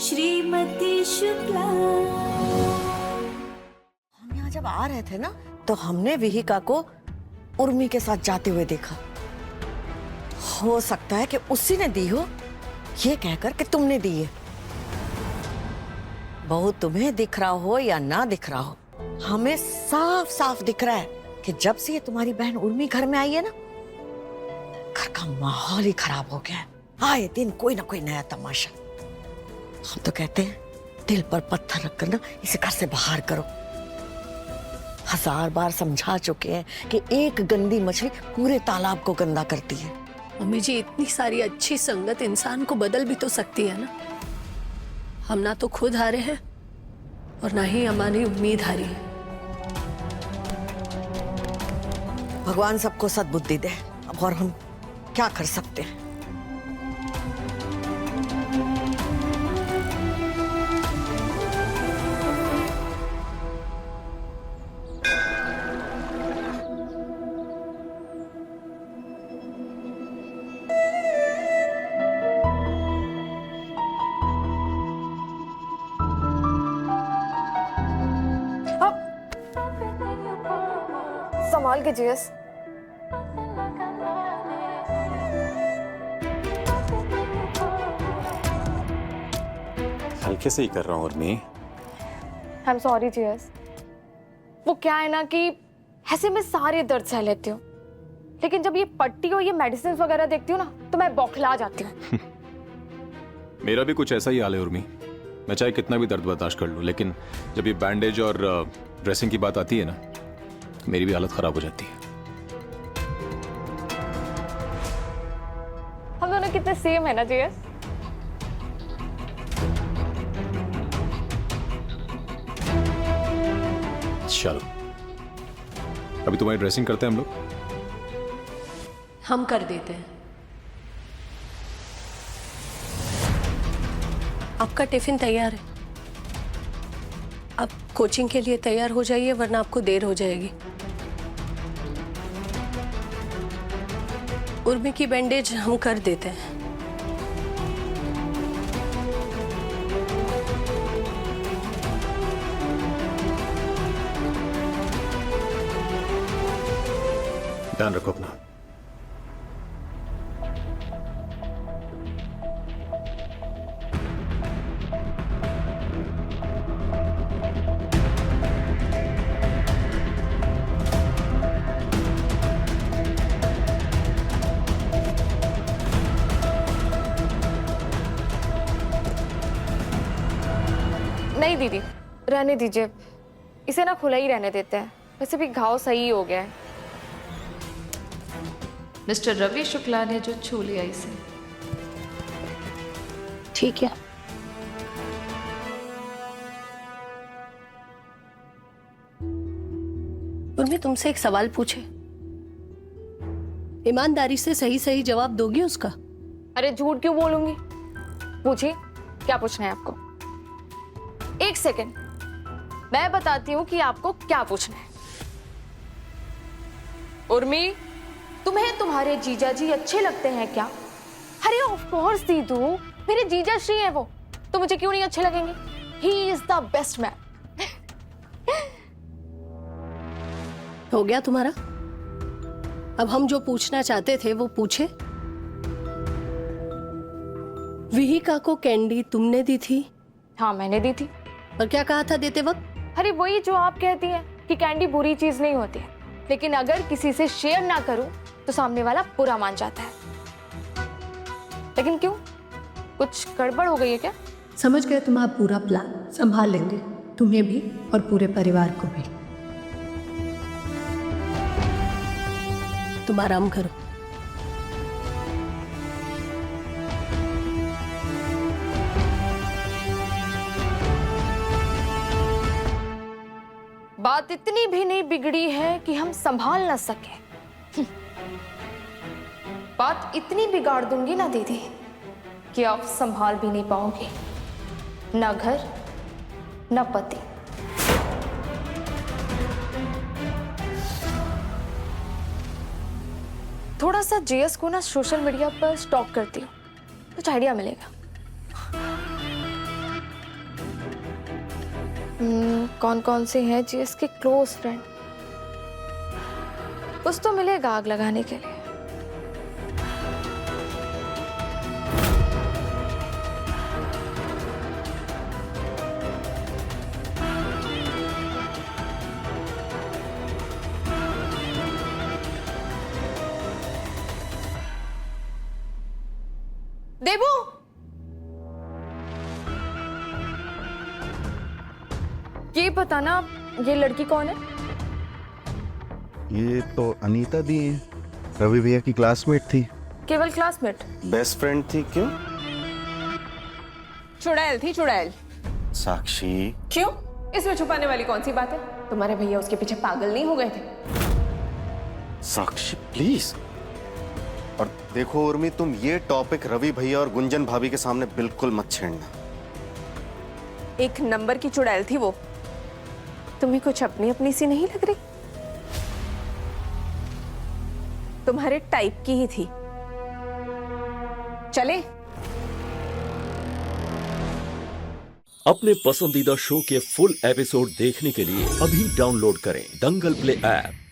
श्रीमती शुक्ला। हम यहाँ जब आ रहे थे ना तो हमने विहिका को उर्मी के साथ जाते हुए देखा। हो सकता है कि उसी ने दी हो, ये कहकर कि तुमने दी है। बहू तुम्हें दिख रहा हो या ना दिख रहा हो, हमें साफ साफ दिख रहा है कि जब से ये तुम्हारी बहन उर्मी घर में आई है ना, घर का माहौल ही खराब हो गया है। आए दिन कोई ना कोई नया तमाशा। हम तो कहते हैं दिल पर पत्थर रखकर ना इसे घर से बाहर करो। 1000 बार समझा चुके हैं कि एक गंदी मछली पूरे तालाब को गंदा करती है। मम्मी जी, इतनी सारी अच्छी संगत इंसान को बदल भी तो सकती है ना। हम ना तो खुद हारे हैं और ना ही हमारी उम्मीद हारी है। भगवान सबको सद्बुद्धि दे। अब और हम क्या कर सकते हैं। संभाल के जीएस। हल्के से ही कर रहा हूँ Urmi. I am sorry GS. वो क्या है ना कि ऐसे मैं सारे दर्द सह लेती हूँ, लेकिन जब ये पट्टी और ये मेडिसिन वगैरह देखती हूँ ना तो मैं बौखला जाती हूँ। मेरा भी कुछ ऐसा ही हाल है उर्मी। मैं चाहे कितना भी दर्द बर्दाश्त कर लूँ, लेकिन जब ये बैंडेज और ड्रेसिंग की बात आती है ना, मेरी भी हालत खराब हो जाती है। हम दोनों कितने सेम है ना जीएस। चलो अभी तुम्हारी ड्रेसिंग करते हैं हम लोग। हम कर देते हैं। आपका टिफिन तैयार है, आप कोचिंग के लिए तैयार हो जाइए, वरना आपको देर हो जाएगी। उर्मी की बैंडेज हम कर देते हैं। ध्यान रखो अपना। नहीं दीदी, रहने दीजिए, इसे ना खुला ही रहने देते हैं। वैसे भी घाव सही हो गया है। मिस्टर रवि शुक्ला ने जो छू लिया इसे। ठीक है। उर्मी, तुमसे एक सवाल पूछे, ईमानदारी से सही सही जवाब दोगी उसका? अरे झूठ क्यों बोलूंगी, पूछिए क्या पूछना है आपको। 1 सेकेंड, मैं बताती हूँ कि आपको क्या पूछना है। उर्मी, तुम्हें तुम्हारे जीजा जी अच्छे लगते हैं क्या? अरे ऑफ कोर्स दीदू, मेरे जीजा श्री हैं वो, तो मुझे क्यों नहीं अच्छे लगेंगे? He is the best man. हो गया तुम्हारा? अब हम जो पूछना चाहते थे वो पूछे। विहिका को कैंडी तुमने दी थी? हाँ मैंने दी थी। और क्या कहा था देते वक्त? अरे वही जो आप कहती हैं कि कैंडी बुरी चीज नहीं होती है, लेकिन अगर किसी से शेयर ना करूं तो सामने वाला बुरा मान जाता है। लेकिन क्यों, कुछ गड़बड़ हो गई है क्या? समझ गए तुम, आप पूरा प्लान संभाल लेंगे, तुम्हें भी और पूरे परिवार को भी। तुम आराम करो। बात इतनी भी नहीं बिगड़ी है कि हम संभाल ना सके। बात इतनी बिगाड़ दूंगी ना दीदी कि आप संभाल भी नहीं पाओगे, ना घर ना पति। थोड़ा सा जेएस को ना सोशल मीडिया पर स्टॉक करती हूँ, कुछ आइडिया मिलेगा। कौन कौन से हैं जीएस के क्लोज फ्रेंड? कुछ तो मिलेगा आग लगाने के लिए। देबू, ये बताना ये लड़की कौन है? ये तो अनीता दी है, रवि भैया की क्लासमेट थी। केवल क्लासमेट? बेस्ट फ्रेंड थी। क्यों? चुड़ैल थी, चुड़ैल। साक्षी, क्यों? इसमें छुपाने वाली कौन सी बात है? तुम्हारे भैया उसके पीछे पागल नहीं हो गए थे? साक्षी प्लीज। और देखो उर्मी, तुम ये टॉपिक रवि भैया और गुंजन भाभी के सामने बिल्कुल मत छेड़ना। एक नंबर की चुड़ैल थी वो। तुम्हें कुछ अपनी अपनी सी नहीं लग रही? तुम्हारे टाइप की ही थी। चले। अपने पसंदीदा शो के फुल एपिसोड देखने के लिए अभी डाउनलोड करें दंगल प्ले ऐप।